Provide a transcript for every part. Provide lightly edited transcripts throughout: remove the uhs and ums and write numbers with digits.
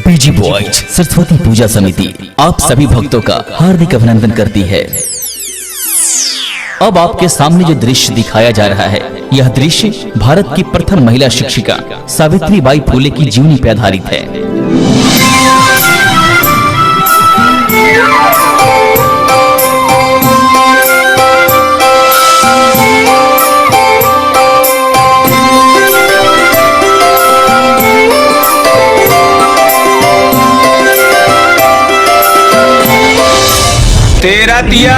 PG boys Saraswati पूजा समिति आप सभी भक्तों का हार्दिक अभिनंदन करती है। अब आपके सामने जो दृश्य दिखाया जा रहा है, यह दृश्य भारत की प्रथम महिला शिक्षिका सावित्रीबाई फुले की जीवनी पर आधारित है। तेरा दिया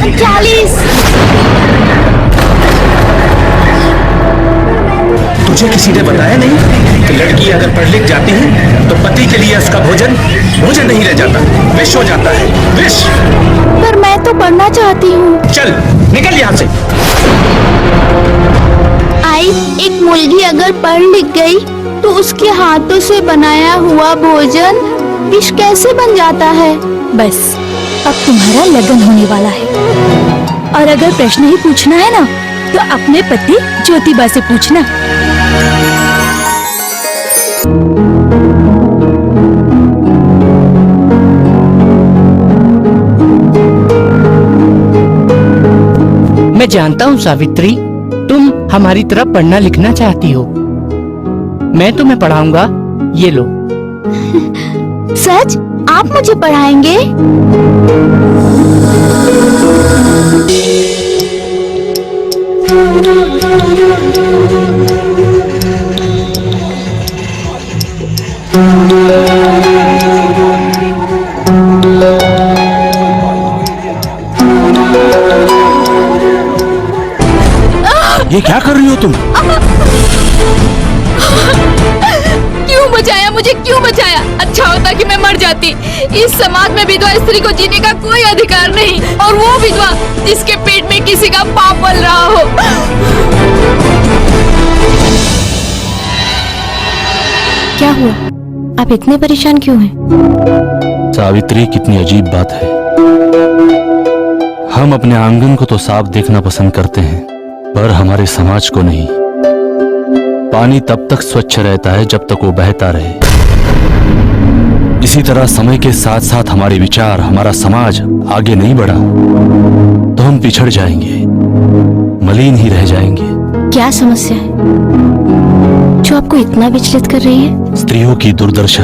40। तुझे किसी ने बताया नहीं कि लड़की अगर पढ़ लिख जाती है तो पति के लिए उसका भोजन नहीं रह जाता, विष हो जाता है, विष। पर मैं तो पढ़ना चाहती हूँ। चल निकल यहाँ से। आई, एक मुर्गी अगर पढ़ लिख गई तो उसके हाथों से बनाया हुआ भोजन विष कैसे बन जाता है? बस अब तुम्हारा लगन होने वाला है, और अगर प्रश्न ही पूछना है ना तो अपने पति ज्योतिबा से पूछना। मैं जानता हूँ सावित्री, तुम हमारी तरह पढ़ना लिखना चाहती हो। मैं तुम्हें पढ़ाऊंगा, ये लो। सच? आप मुझे पढ़ाएंगे? ये क्या कर रही हो तुम? क्यों बचाया मुझे, क्यों बचाया? अच्छा होता कि मैं मर जाती। इस समाज में विधवा स्त्री को जीने का कोई अधिकार नहीं, और वो विधवा जिसके पेट में किसी का पाप पल रहा हो। क्या हुआ? आप इतने परेशान क्यों हैं? सावित्री, कितनी अजीब बात है। हम अपने आंगन को तो साफ देखना पसंद करते हैं, पर हमारे समाज को नहीं। पानी तब तक स्वच्छ रहता है जब तक वो बहता रहे। इसी तरह समय के साथ साथ हमारे विचार, हमारा समाज आगे नहीं बढ़ा तो हम पिछड़ जाएंगे, मलिन ही रह जाएंगे। क्या समस्या है जो आपको इतना विचलित कर रही है? स्त्रियों की दुर्दशा।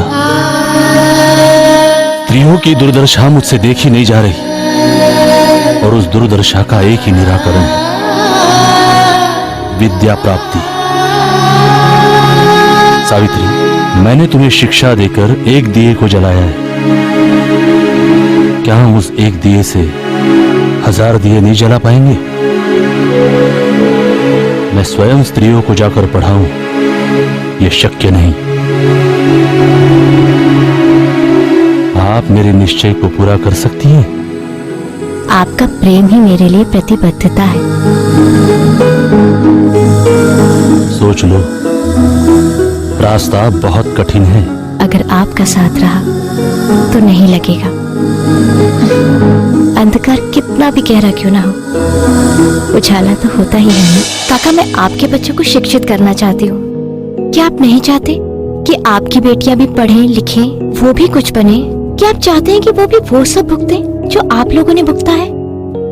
स्त्रियों की दुर्दशा मुझसे देखी नहीं जा रही, और उस दुर्दशा का एक ही निराकरण है, विद्या प्राप्ति। सावित्री, मैंने तुम्हें शिक्षा देकर एक दिए को जलाया है। क्या हम उस एक दिए से 1000 दिए नहीं जला पाएंगे? मैं स्वयं स्त्रियों को जाकर पढ़ाऊं, यह शक्य नहीं। आप मेरे निश्चय को पूरा कर सकती हैं? आपका प्रेम ही मेरे लिए प्रतिबद्धता है। सोच लो, रास्ता बहुत कठिन है। अगर आपका साथ रहा तो नहीं लगेगा। अंधकार कितना भी गहरा क्यों ना हो, उजाला तो होता ही है ना। काका, मैं आपके बच्चों को शिक्षित करना चाहती हूँ। क्या आप नहीं चाहते कि आपकी बेटियां भी पढ़ें लिखें, वो भी कुछ बने? क्या आप चाहते हैं कि वो भी वो सब भुगते जो आप लोगों ने भुगता है?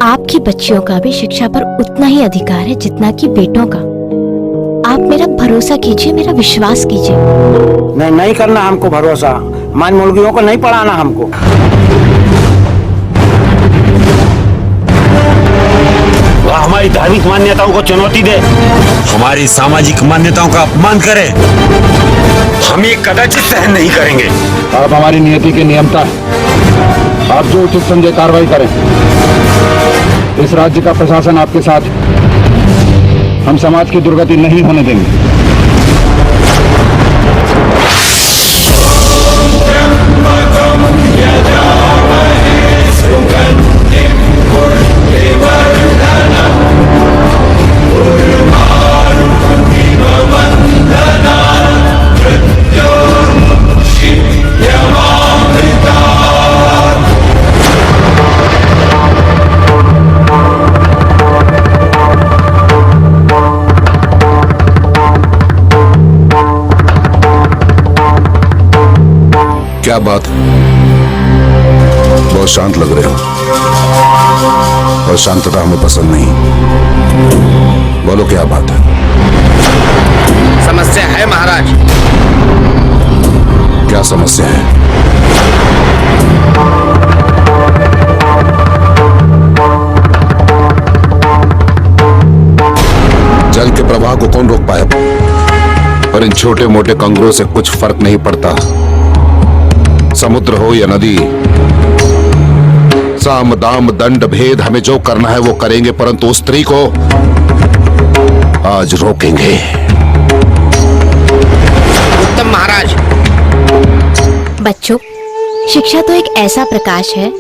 आपकी बच्चियों का भी शिक्षा पर उतना ही अधिकार है जितना कि बेटों का। आप मेरा भरोसा कीजिए, मेरा विश्वास कीजिए। नहीं करना हमको भरोसा। मान मुर्गियों को नहीं पढ़ाना हमको। वह हमारी धार्मिक मान्यताओं को चुनौती दे, हमारी सामाजिक मान्यताओं का अपमान करे, हम ये कदाचित सहन नहीं करेंगे। आप हमारी नियति के नियमता है। आप जो उचित समझे कार्रवाई करें। इस राज्य का प्रशासन आपके साथ है। हम समाज की दुर्गति नहीं होने देंगे। क्या बात? बहुत शांत लग रहे हो और शांतता हमें पसंद नहीं। बोलो क्या बात है? समस्या है महाराज। क्या समस्या है? जल के प्रवाह को कौन रोक पाया? और इन छोटे मोटे कंगरों से कुछ फर्क नहीं पड़ता, समुद्र हो या नदी। साम दाम दंड भेद, हमें जो करना है वो करेंगे, परंतु उस स्त्री को आज रोकेंगे। उत्तम महाराज। बच्चों, शिक्षा तो एक ऐसा प्रकाश है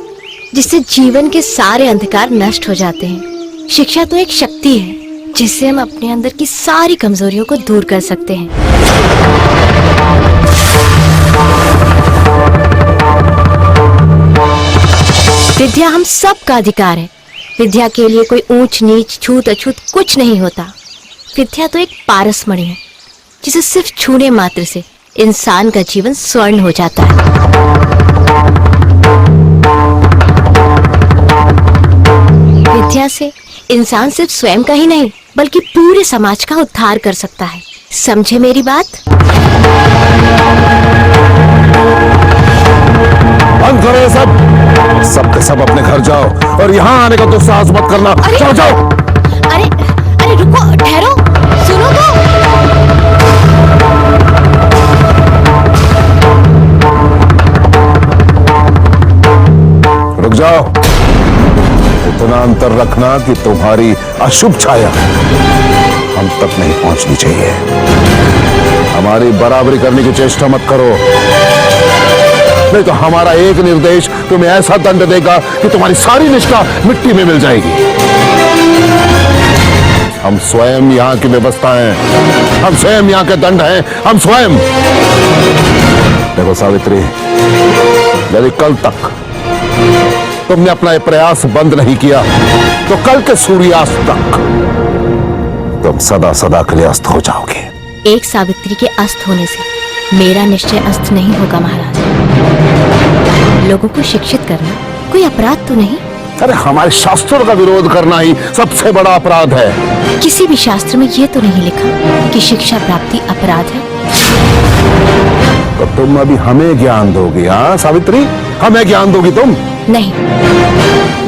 जिससे जीवन के सारे अंधकार नष्ट हो जाते हैं। शिक्षा तो एक शक्ति है जिससे हम अपने अंदर की सारी कमजोरियों को दूर कर सकते हैं। विद्या हम सब का अधिकार है। विद्या के लिए कोई ऊंच नीच छूत अछूत कुछ नहीं होता। विद्या तो एक पारसमणि है जिसे सिर्फ छूने मात्र से इंसान का जीवन स्वर्ण हो जाता है। विद्या से इंसान सिर्फ स्वयं का ही नहीं बल्कि पूरे समाज का उद्धार कर सकता है। समझे मेरी बात? बंद करो ये सब के सब अपने घर जाओ और यहाँ आने का दुस्साहस मत करना। जाओ जाओ। अरे रुको, ठहरो, सुनो तो। रुक जाओ। इतना अंतर रखना कि तुम्हारी अशुभ छाया हम तक नहीं पहुंचनी चाहिए। हमारी बराबरी करने की चेष्टा मत करो, नहीं तो हमारा एक निर्देश तुम्हें ऐसा दंड देगा कि तुम्हारी सारी निष्ठा मिट्टी में मिल जाएगी। हम स्वयं यहाँ की व्यवस्था हैं, हम स्वयं यहाँ के दंड हैं, हम स्वयं। देखो सावित्री, यदि कल तक तुमने अपना ये प्रयास बंद नहीं किया तो कल के सूर्यास्त तक तुम सदा सदा के लिए अस्त हो जाओगे। एक सावित्री के अस्त होने से मेरा निश्चय अस्त नहीं होगा महाराज। लोगों को शिक्षित करना कोई अपराध तो नहीं। अरे हमारे शास्त्रों का विरोध करना ही सबसे बड़ा अपराध है। किसी भी शास्त्र में ये तो नहीं लिखा कि शिक्षा प्राप्ति अपराध है। तो तुम अभी हमें ज्ञान दोगी? हाँ सावित्री, हमें ज्ञान दोगी तुम? नहीं,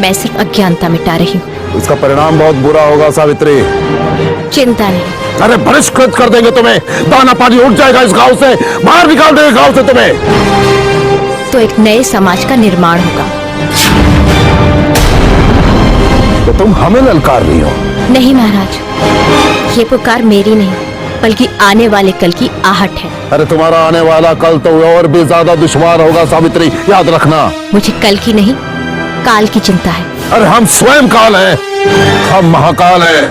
मैं सिर्फ अज्ञानता मिटा रही हूँ। इसका परिणाम बहुत बुरा होगा सावित्री। चिंता नहीं। अरे बहिष्कृत कर देंगे तुम्हें, दाना पानी उठ जाएगा इस गांव से, बाहर निकाल देंगे गांव से तुम्हें। तो एक नए समाज का निर्माण होगा। तो तुम हमें ललकार रही हो? नहीं महाराज, ये पुकार मेरी नहीं बल्कि आने वाले कल की आहट है। अरे तुम्हारा आने वाला कल तो और भी ज्यादा दुश्वार होगा सावित्री, याद रखना। मुझे कल की नहीं काल की चिंता है। अरे हम स्वयं काल हैं, हम महाकाल हैं।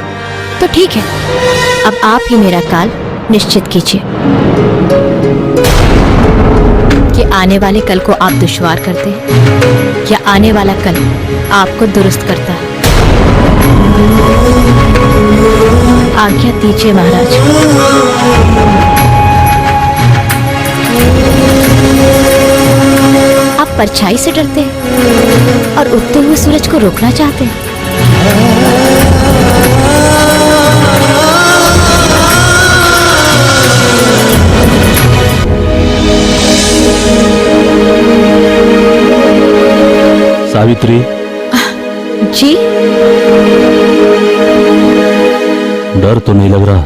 तो ठीक है, अब आप ही मेरा काल निश्चित कीजिए कि आने वाले कल को आप दुश्वार करते हैं या आने वाला कल आपको दुरुस्त करता है। आज्ञा दीजिए महाराज। आप परछाई से डरते हैं और उगते हुए सूरज को रोकना चाहते हैं। सावित्री जी, डर तो नहीं लग रहा?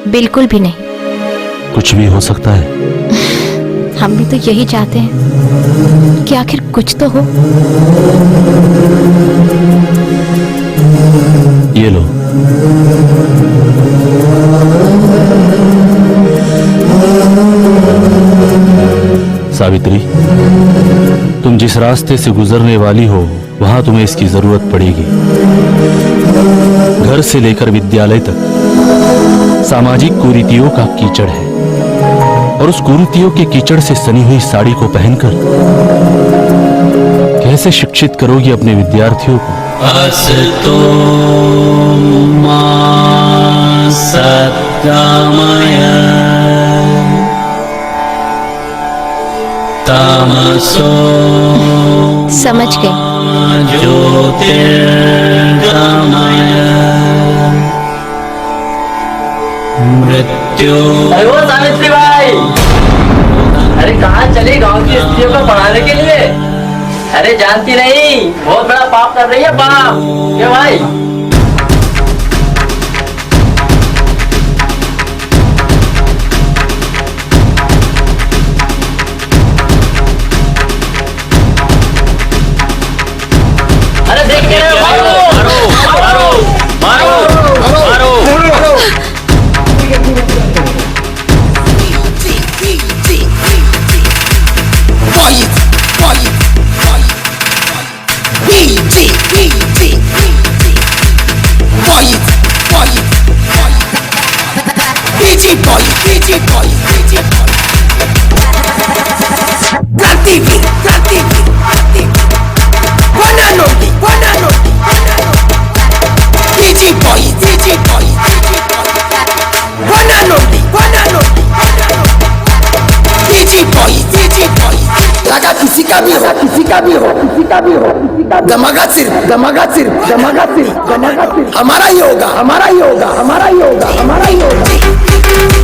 बिल्कुल भी नहीं। कुछ भी हो सकता है। हम भी तो यही चाहते हैं कि आखिर कुछ तो हो। ये लो। सावित्री, तुम जिस रास्ते से गुजरने वाली हो वहां तुम्हें इसकी जरूरत पड़ेगी। घर से लेकर विद्यालय तक सामाजिक कुरीतियों का कीचड़ है और उस कुरीतियों के कीचड़ से सनी हुई साड़ी को पहनकर कैसे शिक्षित करोगी अपने विद्यार्थियों को? असतो मा सद्गमय तमसो समझ गए। ज्योतिर्गमय मृत्यु। अरे वो सावित्री भाई, अरे कहाँ चली गांव की स्त्रियों को पढ़ाने के लिए? अरे जानती नहीं, बहुत बड़ा पाप कर रही है, पाप। क्यों भाई? अरे देख के मारो मारो मारो मारो मारो मारो। किसी का भी हो, किसी का भी हो, किसी का भी हो, दमागा सिर्फ दमागा सिर्फ दमागा सिर्फ दमागा सिर्फ हमारा ही होगा, हमारा ही होगा, हमारा ही होगा, हमारा ही होगा।